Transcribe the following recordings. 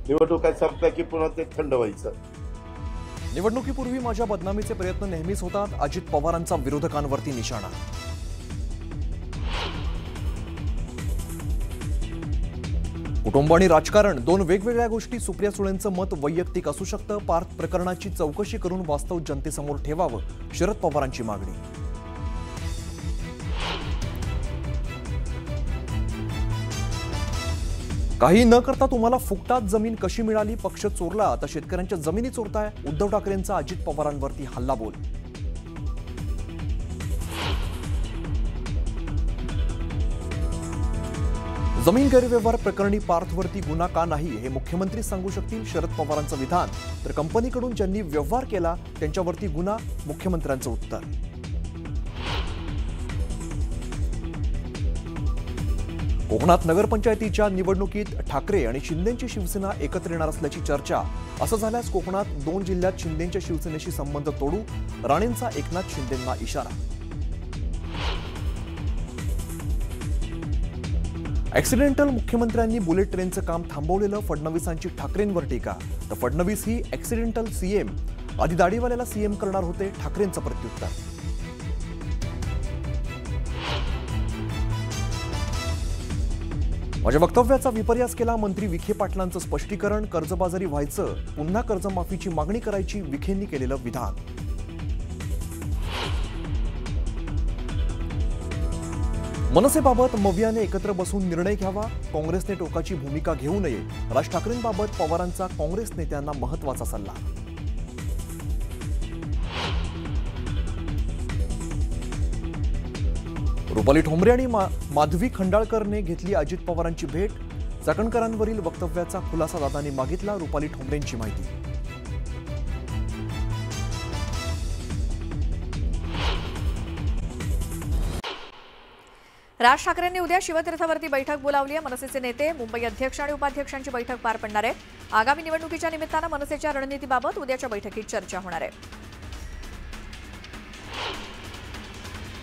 निवडणुका संपल्या की पुन्हा ते थंड व्हायचं. निवडणुकीपूर्वी माझ्या बदनामीचे प्रयत्न नेहमीच होतात. अजित पवारांचा विरोधकांवरती निशाणा. कुटुंब आणि राजकारण दोन वेगवेगळ्या गोष्टी. सुप्रिया सुळेंचं मत वैयक्तिक असू शकतं. पार्थ प्रकरणाची चौकशी करून वास्तव जनतेसमोर ठेवावं, शरद पवारांची मागणी. काही न करता तुम्हाला फुकटात जमीन कशी मिळाली? पक्ष चोरला तर शेतकऱ्यांच्या जमिनी चोरताय. उद्धव ठाकरेंचा अजित पवारांवरती हल्लाबोल. जमीन गैरव्यवहार प्रकरणी पार्थवरती गुन्हा का नाही हे मुख्यमंत्री सांगू शकतील, शरद पवारांचं विधान. तर कंपनीकडून ज्यांनी व्यवहार केला त्यांच्यावरती गुन्हा, मुख्यमंत्र्यांचं उत्तर. कोकणात नगरपंचायतीच्या निवडणुकीत ठाकरे आणि शिंदेची शिवसेना एकत्र येणार असल्याची चर्चा. असं झाल्यास कोकणात 2 जिल्ह्यात शिंदेच्या शिवसेनेशी संबंध तोडू, राणेंचा एकनाथ शिंदेंना इशारा. ऍक्सिडेंटल मुख्यमंत्र्यांनी बुलेट ट्रेनचं काम थांबवलेलं. फडणवीसांची ठाकरेंवर टीका. तर फडणवीस ही ऍक्सिडेंटल सीएम, आधी दाढीवाल्याला सीएम करणार होते, ठाकरेंचं प्रत्युत्तर. माझ्या वक्तव्याचा विपर्यास केला, मंत्री विखे पाटलांचं स्पष्टीकरण. कर्जबाजारी व्हायचं, पुन्हा कर्जमाफीची मागणी करायची, विखेंनी केलेलं विधान. मनसेबाबत मवियाने एकत्र बसून निर्णय घ्यावा, काँग्रेसने टोकाची भूमिका घेऊ नये. राज ठाकरेंबाबत पवारांचा काँग्रेस नेत्यांना महत्त्वाचा सल्ला. रुपाली ठोंबरे आणि माधवी खंडाळकरने घेतली अजित पवारांची भेट. चाकणकरांवरील वक्तव्याचा खुलासा दादांनी मागितला, रुपाली ठोंबरेंची माहिती. राज ठाकरेंनी उद्या शिवतीर्थावरती बैठक बोलावली आहे. मनसेचे नेते, मुंबई अध्यक्ष आणि उपाध्यक्षांची बैठक पार पडणार आहे. आगामी निवडणुकीच्या निमित्तानं मनसेच्या रणनीतीबाबत उद्याच्या बैठकीत चर्चा होणार आहे.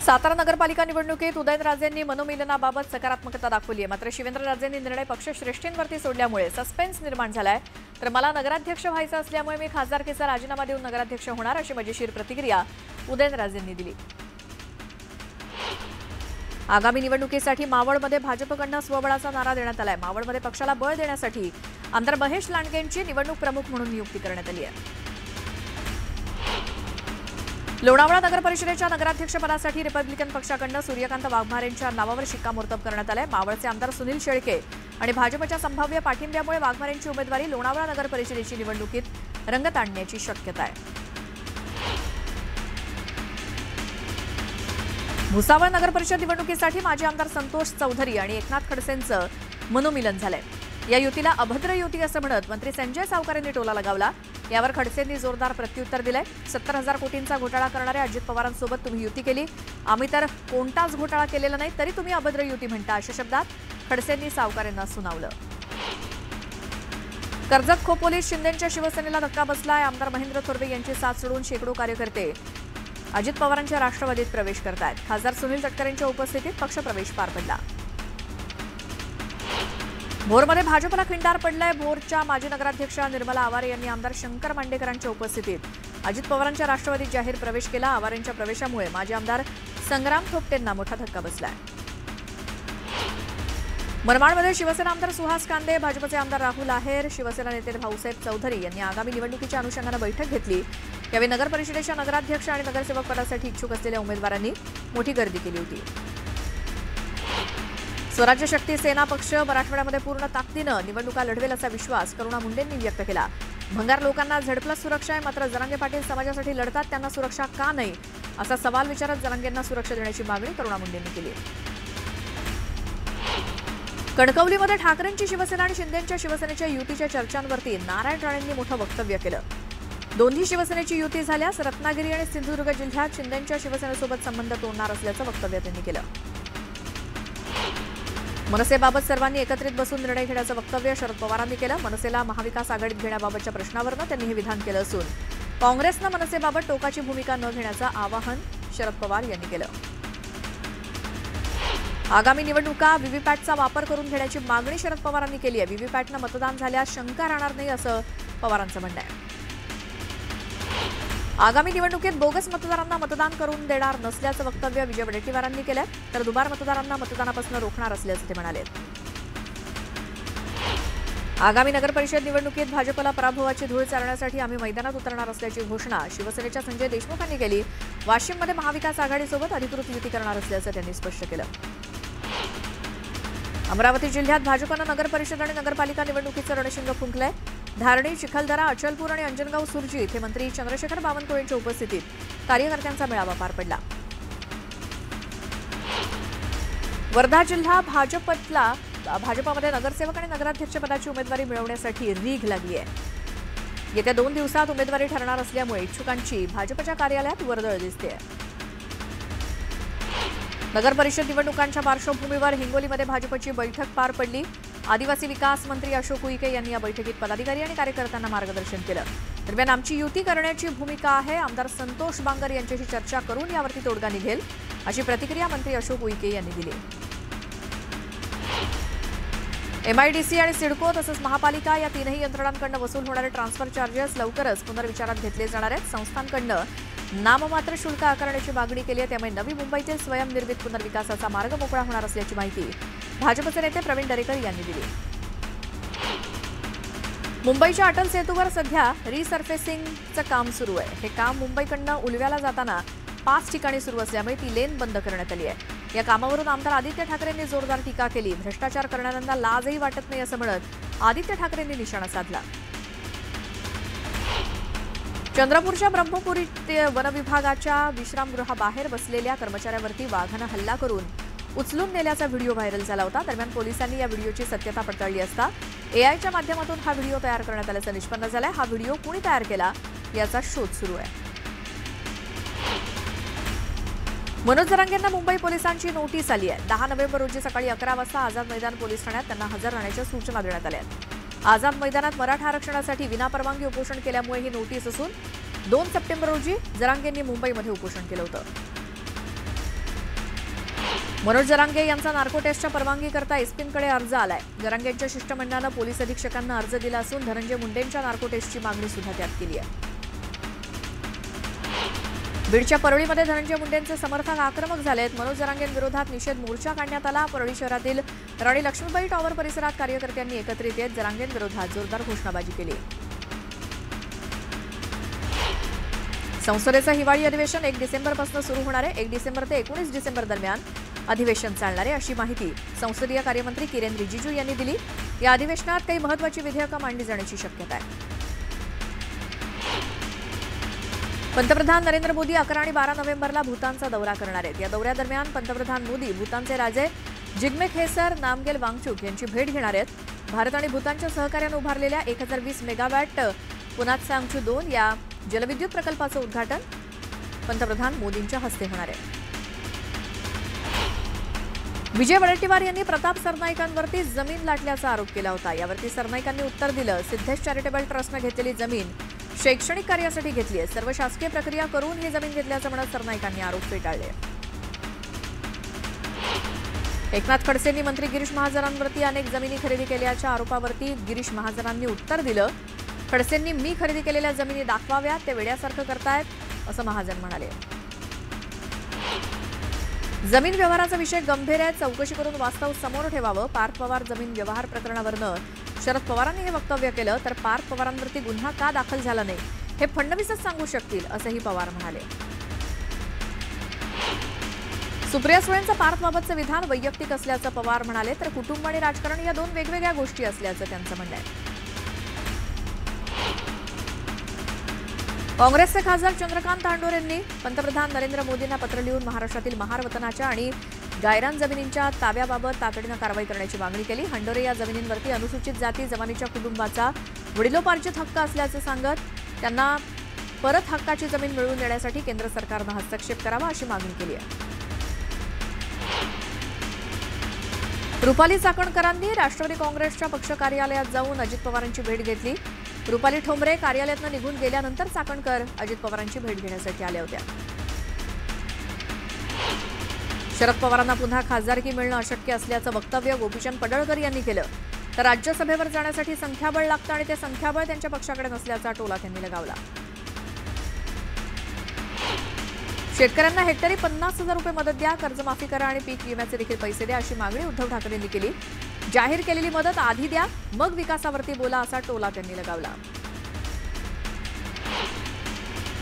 सातारा नगरपालिका निवडणुकीत उदयनराजेंनी मनोमिलनाबाबत सकारात्मकता दाखवली आहे. मात्र शिवेंद्रराजेंनी निर्णय पक्षश्रेष्ठींवरती सोडल्यामुळे सस्पेन्स निर्माण झालाय. तर मला नगराध्यक्ष व्हायचं असल्यामुळे मी खासदारकीचा राजीनामा देऊन नगराध्यक्ष होणार, अशी मजेशीर प्रतिक्रिया उदयनराजेंनी दिली. आगामी निवडणुकीसाठी मावळमध्ये भाजपकडून स्वबळाचा नारा देण्यात आलाय. मावळमध्ये पक्षाला बळ देण्यासाठी आमदार महेश लांडगेंची निवडणूक प्रमुख म्हणून नियुक्ती करण्यात आली आहे. लोणावळा नगर परिषदेच्या नगराध्यक्षपदासाठी रिपब्लिकन पक्षाकडून सूर्यकांत वाघमारेंच्या नावावर शिक्कामोर्तब करण्यात आलंय. मावळचे आमदार सुनील शेळके आणि भाजपच्या संभाव्य पाठिंब्यामुळे वाघमारेंची उमेदवारी लोणावळा नगर परिषदेची निवडणुकीत रंगत आणण्याची शक्यता आहे. भुसावळ नगर परिषद निवडणुकीसाठी माजी आमदार संतोष चौधरी आणि एकनाथ खडसेंचं मनोमिलन झालंय. या युतीला अभद्र युती असं म्हणत मंत्री संजय सावकार यांनी टोला लगावला. यावर खडसेंनी जोरदार प्रत्युत्तर दिलंय. 70,000 कोटींचा घोटाळा करणाऱ्या अजित पवारांसोबत तुम्ही युती केली, आम्ही तर कोणताच घोटाळा केलेला नाही, तरी तुम्ही अभद्र युती म्हणता, अशा शब्दात खडसेंनी सावकार यांना सुनावलं. कर्जत खोपोलीत शिंदेच्या शिवसेनेला धक्का बसलाय. आमदार महेंद्र थोरवे यांची साथ सोडून शेकडो कार्यकर्ते अजित पवारांच्या राष्ट्रवादीत प्रवेश करतायत. खासदार सुनील तटकरेंच्या उपस्थितीत पक्षप्रवेश पार पडला. भोरमध्ये भाजपला खिंडार पडलाय. भोरच्या माजी नगराध्यक्षा निर्मला आवारे यांनी आमदार शंकर मांडेकरांच्या उपस्थितीत अजित पवारांच्या राष्ट्रवादीत जाहीर प्रवेश केला. आवारेंच्या प्रवेशामुळे माजी आमदार संग्राम थोपटेंना मोठा धक्का बसलाय. मनमाडमध्ये शिवसेना आमदार सुहास कांदे, भाजपचे आमदार राहुल आहेर, शिवसेना नेते भाऊसाहेब चौधरी यांनी आगामी निवडणुकीच्या अनुषंगाने बैठक घेतली. यावेळी नगर परिषदेच्या नगराध्यक्ष आणि नगरसेवक पदासाठी इच्छुक असलेल्या उमेदवारांनी मोठी गर्दी केली होती. स्वराज्य शक्ती सेना पक्ष मराठवाड्यामध्ये पूर्ण ताकदीनं निवडणुका लढवेल असा विश्वास करुणा मुंडेंनी व्यक्त केला. भंगार लोकांना झेड+ सुरक्षा आहे, मात्र जरांगे पाटील समाजासाठी लढतात, त्यांना सुरक्षा का नाही असा सवाल विचारत जरांगेंना सुरक्षा देण्याची मागणी करुणा मुंडेंनी केली. कणकवलीमध्ये ठाकरेंची शिवसेना आणि शिंदेच्या शिवसेनेच्या युतीच्या चर्चांवरती नारायण राणेंनी मोठं वक्तव्य केलं. दोन्ही शिवसेनेची युती झाल्यास रत्नागिरी आणि सिंधुदुर्ग जिल्ह्यात शिंदेच्या शिवसेनेसोबत संबंध तोडणार असल्याचं वक्तव्य त्यांनी केलं. मनसेबाबत सर्वांनी एकत्रित बसून निर्णय घेण्याचं वक्तव्य शरद पवारांनी केलं. मनसेला महाविकास आघाडीत घेण्याबाबतच्या प्रश्नावरनं त्यांनी हे विधान केलं असून काँग्रेसनं मनसेबाबत टोकाची भूमिका न घेण्याचं आवाहन शरद पवार यांनी केलं. आगामी निवडणुका व्हीव्हीपॅटचा वापर करून घेण्याची मागणी शरद पवारांनी केली आहे. व्हीव्हीपॅटनं मतदान झाल्यास शंका राहणार नाही असं पवारांचं म्हणणं आहे. आगामी निवडणुकीत बोगस मतदारांना मतदान करून देणार नसल्याचं वक्तव्य विजय वडेट्टीवारांनी केलं, तर दुबार मतदारांना मतदानापासून रोखणार असल्याचं ते म्हणाले. आगामी नगरपरिषद निवडणुकीत भाजपला पराभवाची धूळ चारण्यासाठी आम्ही मैदानात उतरणार असल्याची घोषणा शिवसेनेच्या संजय देशमुखांनी केली. वाशिममध्ये महाविकास आघाडीसोबत अधिकृत युती करणार असल्याचं त्यांनी स्पष्ट केलं. अमरावती जिल्ह्यात भाजपनं नगरपरिषद आणि नगरपालिका निवडणुकीचं रणशिंग फुंकलंय. धारणी, चिखलदरा, अचलपूर आणि अंजनगाव सुरजी इथे मंत्री चंद्रशेखर बावनकुळेंच्या उपस्थितीत कार्यकर्त्यांचा मेळावा पार पडला. वर्धा जिल्हा भाजपमध्ये नगरसेवक आणि नगराध्यक्षपदाची उमेदवारी मिळवण्यासाठी रीघ लागली आहे. येत्या 2 दिवसात उमेदवारी ठरणार असल्यामुळे इच्छुकांची भाजपच्या कार्यालयात वर्दळ दिसते. नगरपरिषद निवडणुकांच्या पार्श्वभूमीवर हिंगोलीमध्ये भाजपची बैठक पार पडली. आदिवासी विकास मंत्री अशोक उईके यांनी या बैठकीत पदाधिकारी आणि कार्यकर्त्यांना मार्गदर्शन केलं. दरम्यान आमची युती करण्याची भूमिका आहे. आमदार संतोष बांगर यांच्याशी चर्चा करून यावरती तोडगा निघेल अशी प्रतिक्रिया मंत्री अशोक उईके यांनी दिली. एमआयडीसी आणि सिडको तसंच महापालिका या तीनही यंत्रणांकडून वसूल होणारे ट्रान्सफर चार्जेस लवकरच पुनर्विचारात घेतले जाणार आहेत. संस्थांकडून नाममात्र शुल्क आकारण्याची मागणी केली आहे. त्यामुळे नवी मुंबईतील स्वयंनिर्मित पुनर्विकासाचा मार्ग मोकळा होणार असल्याची माहिती भाजपचे नेते प्रवीण दरेकर यांनी दिली. मुंबईच्या अटल सेतूवर सध्या रिसर्फेसिंगचं काम सुरू आहे. हे काम मुंबईकडनं उलव्याला जाताना 5 ठिकाणी सुरू असल्यामुळे ती लेन बंद करण्यात आली आहे. या कामावरून आमदार आदित्य ठाकरेंनी जोरदार टीका केली. भ्रष्टाचार करणाऱ्यांना लाजही वाटत नाही असं म्हणत आदित्य ठाकरेंनी निशाणा साधला. चंद्रपूरच्या ब्रह्मपुरी वनविभागाच्या विश्रामगृहाबाहेर बसलेल्या कर्मचाऱ्यावरती वाघानं हल्ला करून उचलून नेल्याचा व्हिडिओ व्हायरल झाला होता. दरम्यान पोलिसांनी या व्हिडिओची सत्यता पडताळली असता एआयच्या माध्यमातून हा व्हिडिओ तयार करण्यात आल्याचं निष्पन्न झालंय. हा व्हिडिओ कोणी तयार केला याचा शोध सुरू आहे. मनोज जरांगेंना मुंबई पोलिसांची नोटीस आली आहे. 10 नोव्हेंबर रोजी सकाळी 11 वाजता आझाद मैदान पोलीस ठाण्यात त्यांना हजर राहण्याच्या सूचना देण्यात आल्या आहेत. आझाद मैदानात मराठा आरक्षणासाठी विनापरवानगी उपोषण केल्यामुळे ही नोटीस असून 2 सप्टेंबर रोजी जरांगेंनी मुंबईमध्ये उपोषण केलं होतं. मनोज जरांगे यांचा नार्को टेस्टच्या परवानगीकरता एसपींकडे अर्ज आलाय. जरांगेंच्या शिष्टमंडळानं पोलीस अधीक्षकांना अर्ज दिला असून धनंजय मुंडेंच्या नार्को टेस्टची मागणी सुद्धा त्यात केली आहे. बीडच्या परळीमध्ये धनंजय मुंडेंचे समर्थक आक्रमक झालेत. मनोज जरांगेंविरोधात निषेध मोर्चा काढण्यात आला. परळी शहरातील राणी लक्ष्मीबाई टॉवर परिसरात कार्यकर्त्यांनी एकत्रित येत जरांगेंविरोधात जोरदार घोषणाबाजी केली. संसदेचं हिवाळी अधिवेशन 1 डिसेंबरपासून सुरू होणार आहे. 1 डिसेंबर ते 19 डिसेंबर दरम्यान अधिवेशन चालणार आहे अशी माहिती संसदीय कार्यमंत्री किरेन रिजिजू यांनी दिली. या अधिवेशनात काही महत्त्वाची विधेयकं मांडली जाण्याची शक्यता आहे. पंतप्रधान नरेंद्र मोदी 11 आणि 12 नोव्हेंबरला भूतानचा दौरा करणार आहेत. या दौऱ्यादरम्यान पंतप्रधान मोदी भूतानचे राजे जिग्मे खेसर नामगेल वांगचुक यांची भेट घेणार आहेत. भारत आणि भूतानच्या सहकार्यानं उभारलेल्या 1020 मेगावॅट पुनातसांगचू 2 या जलविद्युत प्रकल्पाचं उद्घाटन पंतप्रधान मोदींच्या हस्ते होणार आहे. विजय वडेट्टीवार यांनी प्रताप सरनाईकांवरती जमीन लाटल्याचा आरोप केला होता. यावरती सरनाईकांनी उत्तर दिलं, सिद्धेश चॅरिटेबल ट्रस्टनं घेतलेली जमीन शैक्षणिक कार्यासाठी घेतली आहे. सर्व शासकीय प्रक्रिया करून ही जमीन घेतल्याचं म्हणत सरनाईकांनी आरोप फेटाळले. एकनाथ खडसेंनी मंत्री गिरीश महाजनांवरती अनेक जमिनी खरेदी केल्याच्या आरोपावरती गिरीश महाजनांनी उत्तर दिलं. खडसेंनी मी खरेदी केलेल्या जमिनी दाखवाव्यात, ते वेड्यासारखं करतायत असं महाजन म्हणाले. जमीन व्यवहाराचा विषय गंभीर आहे, चौकशी करून वास्तव समोर ठेवावं. पार्थ पवार जमीन व्यवहार प्रकरणावरनं शरद पवारांनी हे वक्तव्य केलं तर पार्थ पवारांवरती गुन्हा का दाखल झाला नाही हे फडणवीसच सांगू शकतील असंही पवार म्हणाले. सुप्रिया सुळेंचं पार्थबाबतचं विधान वैयक्तिक असल्याचं पवार म्हणाले, तर कुटुंब आणि राजकारण या 2 वेगवेगळ्या गोष्टी असल्याचं त्यांचं म्हणणं आहे. काँग्रेसचे खासदार चंद्रकांत तांडोर यांनी पंतप्रधान नरेंद्र मोदींना पत्र लिहून महाराष्ट्रातील महार वतनाच्या आणि गायरान जमिनींच्या ताब्याबाबत तातडीनं कारवाई करण्याची मागणी केली. हंडोरे या जमिनींवरती अनुसूचित जाती जमातीच्या कुटुंबाचा वडिलोपार्जित हक्क असल्याचं सांगत त्यांना परत हक्काची जमीन मिळवून देण्यासाठी केंद्र सरकारनं हस्तक्षेप करावा अशी मागणी केली आहे. रुपाली चाकणकरांनी राष्ट्रवादी काँग्रेसच्या पक्ष कार्यालयात जाऊन अजित पवारांची भेट घेतली. रुपाली ठोंबरे कार्यालयातून निघून गेल्यानंतर चाकणकर अजित पवारांची भेट घेण्यासाठी आल्या होत्या. शरद पवारांना पुन्हा खासदारकी मिळणं अशक्य असल्याचं वक्तव्य गोपीचंद पडळकर यांनी केलं. तर राज्यसभेवर जाण्यासाठी संख्याबळ लागतं आणि ते संख्याबळ त्यांच्या पक्षाकडे नसल्याचा टोला त्यांनी लगावला. शेतकऱ्यांना हेक्टरी 50,000 रुपये मदत द्या, कर्जमाफी करा आणि पीक विम्याचे देखील पैसे द्या अशी मागणी उद्धव ठाकरेंनी केली. जाहीर केलेली मदत आधी द्या, मग विकासावरती बोला असा टोला त्यांनी लगावला.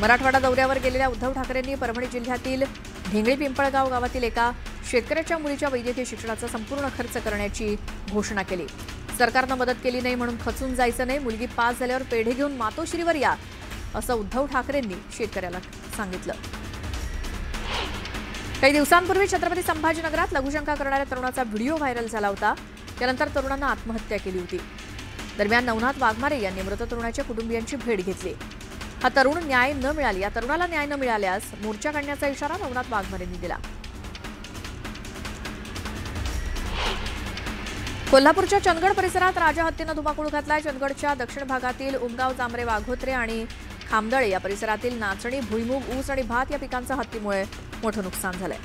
मराठवाडा दौऱ्यावर गेलेल्या उद्धव ठाकरेंनी परभणी जिल्ह्यातील ढेंगळी पिंपळगाव गावातील एका शेतकऱ्याच्या मुलीच्या वैद्यकीय शिक्षणाचा संपूर्ण खर्च करण्याची घोषणा केली. सरकारनं मदत केली नाही म्हणून खचून जायचं नाही, मुलगी पास झाल्यावर पेढे घेऊन मातोश्रीवर या असं उद्धव ठाकरेंनी शेतकऱ्याला सांगितलं. काही दिवसांपूर्वी छत्रपती संभाजीनगरात लघुशंका करणाऱ्या तरुणाचा व्हिडिओ व्हायरल झाला होता. त्यानंतर तरुणानं आत्महत्या केली होती. दरम्यान नवनाथ वाघमारे यांनी मृत तरुणाच्या कुटुंबियांची भेट घेतली. या तरुणाला न्याय न मिळाल्यास मोर्चा काढण्याचा इशारा नवनाथ वाघमारेंनी दिला. कोल्हापूरच्या चंदगड परिसरात राजा हत्तीनं धुमाकूळ घातलाय. चंदगडच्या दक्षिण भागातील उमगाव, जांभरे, वाघोत्रे आणि खामदळे या परिसरातील नाचणी, भुईमूग, ऊस आणि भात या पिकांचं हत्तीमुळे मोठं नुकसान झालंय.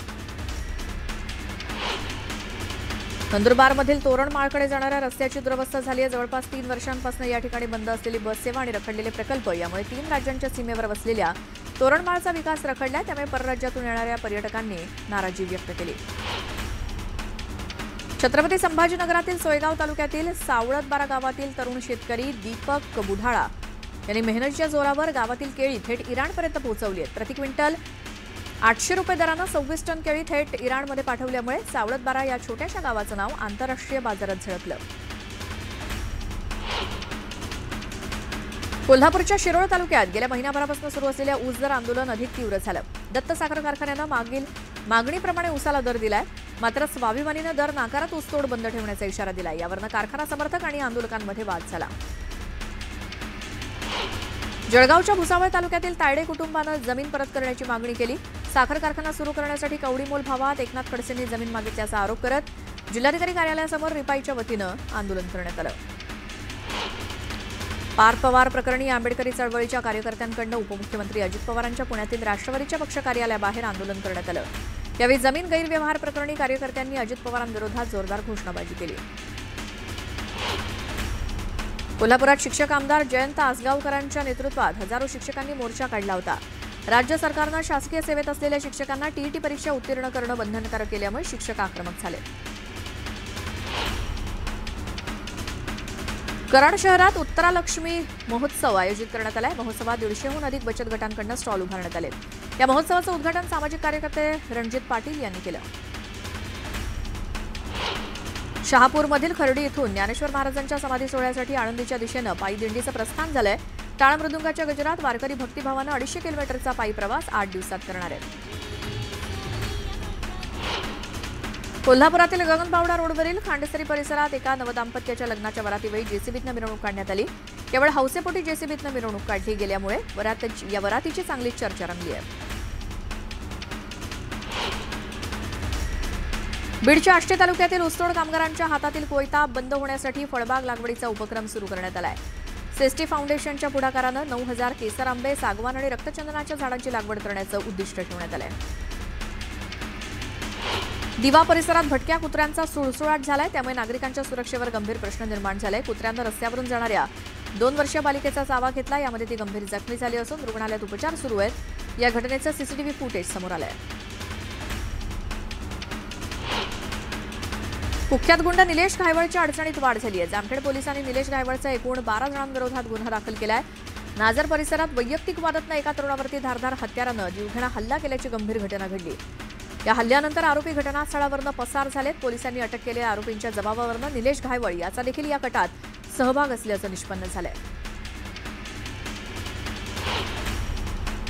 नंदुरबारमधील तोरणमाळकडे जाणाऱ्या रस्त्याची दुरवस्था झाली आहे. जवळपास 3 वर्षांपासून या ठिकाणी बंद असलेली बस सेवा आणि रखडलेले प्रकल्प यामुळे 3 राज्यांच्या सीमेवर वसलेल्या तोरणमाळचा विकास रखडलाय. त्यामुळे परराज्यातून येणाऱ्या पर्यटकांनी नाराजी व्यक्त केली. छत्रपती संभाजीनगरातील सोयगाव तालुक्यातील सावळतबारा गावातील तरुण शेतकरी दीपक बुढाळा यांनी मेहनतीच्या जोरावर गावातील केळी थेट इराणपर्यंत पोहोचवली आहेत. प्रति क्विंटल 800 रुपये दरानं 26 टन केळी थेट इराणमध्ये पाठवल्यामुळे सावळतबारा या छोट्याशा गावाचं नाव आंतरराष्ट्रीय बाजारात झळकलं. कोल्हापूरच्या शिरोळ तालुक्यात गेल्या महिनाभरापासून सुरू असलेल्या ऊस दर आंदोलन अधिक तीव्र झालं. दत्त साखर कारखान्यानं मागणीप्रमाणे ऊसाला दर दिलाय. मात्र स्वाभिमानीनं दर नाकारत ऊसतोड बंद ठेवण्याचा इशारा दिलाय. यावरनं कारखाना समर्थक आणि आंदोलकांमध्ये वाद झाला. जळगावच्या भुसावळ तालुक्यातील तायडे कुटुंबानं जमीन परत करण्याची मागणी केली. साखर कारखाना सुरू करण्यासाठी कवडीमोल भावात एकनाथ खडसेंनी जमीन मागितल्याचा आरोप करत जिल्हाधिकारी कार्यालयासमोर रिपाईच्या वतीनं आंदोलन करण्यात आलं. पार्थ पवार प्रकरणी आंबेडकरी चळवळीच्या कार्यकर्त्यांकडून उपमुख्यमंत्री अजित पवारांच्या पुण्यातील राष्ट्रवादीच्या पक्ष कार्यालयाबाहेर आंदोलन करण्यात आलं. यावेळी जमीन गैरव्यवहार प्रकरणी कार्यकर्त्यांनी अजित पवारांविरोधात जोरदार घोषणाबाजी केली. कोल्हापुरात शिक्षक आमदार जयंत आसगावकरांच्या नेतृत्वात हजारो शिक्षकांनी मोर्चा काढला होता. राज्य सरकारनं शासकीय सेवेत असलेल्या शिक्षकांना टीईटी परीक्षा उत्तीर्ण करणं बंधनकारक केल्यामुळे शिक्षक आक्रमक झाले. कराड शहरात उत्तरालक्ष्मी महोत्सव आयोजित करण्यात आलाय. महोत्सवात 150हून अधिक बचत गटांकडून स्टॉल उभारण्यात आले. या महोत्सवाचं उद्घाटन सामाजिक कार्यकर्ते रणजित पाटील यांनी केलं. शहापूरमधील खर्डी इथून ज्ञानेश्वर महाराजांच्या समाधी सोहळ्यासाठी आळंदीच्या दिशेनं पायी दिंडीचं प्रस्थान झालंय. टाळ मृदुंगाच्या गजरात वारकरी भक्तिभावानं 250 किलोमीटरचा पायी प्रवास 8 दिवसात करणार आहेत. कोल्हापुरातील गगनबावडा रोडवरील खांडेसरी परिसरात एका नवदाम्पत्याच्या लग्नाच्या वरातीवेळी जेसीबीतनं मिरवणूक काढण्यात आली. केवळ हौसेपोटी जेसीबीतनं मिरवणूक काढली गेल्यामुळे या वरातीची चांगलीच चर्चा रंगली आहे. बीडच्या आष्टे तालुक्यातील ऊसतोड कामगारांच्या हातातील कोयता बंद होण्यासाठी फळबाग लागवडीचा उपक्रम सुरू करण्यात आलाय. सेस्टी फाउंडेशनच्या पुढाकारानं 9,000 केसर आंबे, सागवान आणि रक्तचंदनाच्या झाडांची लागवड करण्याचं उद्दिष्ट ठेवण्यात आलंय. दिवा परिसरात भटक्या कुत्र्यांचा सुळसुळाट झालाय. त्यामुळे नागरिकांच्या सुरक्षेवर गंभीर प्रश्न निर्माण झालाय. कुत्र्यानं रस्त्यावरून जाणाऱ्या 2 वर्षीय बालिकेचा चावा घेतला. यामध्ये ती गंभीर जखमी झाली असून रुग्णालयात उपचार सुरू आहेत. या घटनेचं सीसीटीव्ही फुटेज समोर आलंय. कुख्यात गुंड निलेश घायवळच्या अडचणीत वाढ झाली आहे. जामखेड पोलिसांनी निलेश घायवळचा एकूण 12 जणांविरोधात गुन्हा दाखल केलाय. नाझर परिसरात वैयक्तिक वादातनं एका तरुणावरती धारदार हत्यारानं जीवघेणा हल्ला केल्याची गंभीर घटना घडली. या हल्ल्यानंतर आरोपी घटनास्थळावरनं पसार झालेत. पोलिसांनी अटक केलेल्या आरोपींच्या जबाबावरनं निलेश घायवळ याचा देखील या कटात सहभाग असल्याचं निष्पन्न झालंय.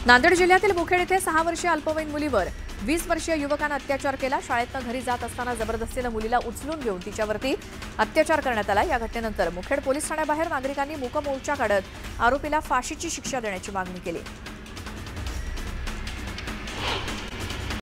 नांदेड जिल्ह्यातील मुखेड येथे 6 वर्षीय अल्पवयीन मुलीवर 20 वर्षीय युवकानं अत्याचार केला. शाळेतनं घरी जात असताना जबरदस्तीनं मुलीला उचलून घेऊन तिच्यावरती अत्याचार करण्यात आला. या घटनेनंतर मुखेड पोलीस ठाण्याबाहेर नागरिकांनी मूक मोर्चा काढत आरोपीला फाशीची शिक्षा देण्याची मागणी केली.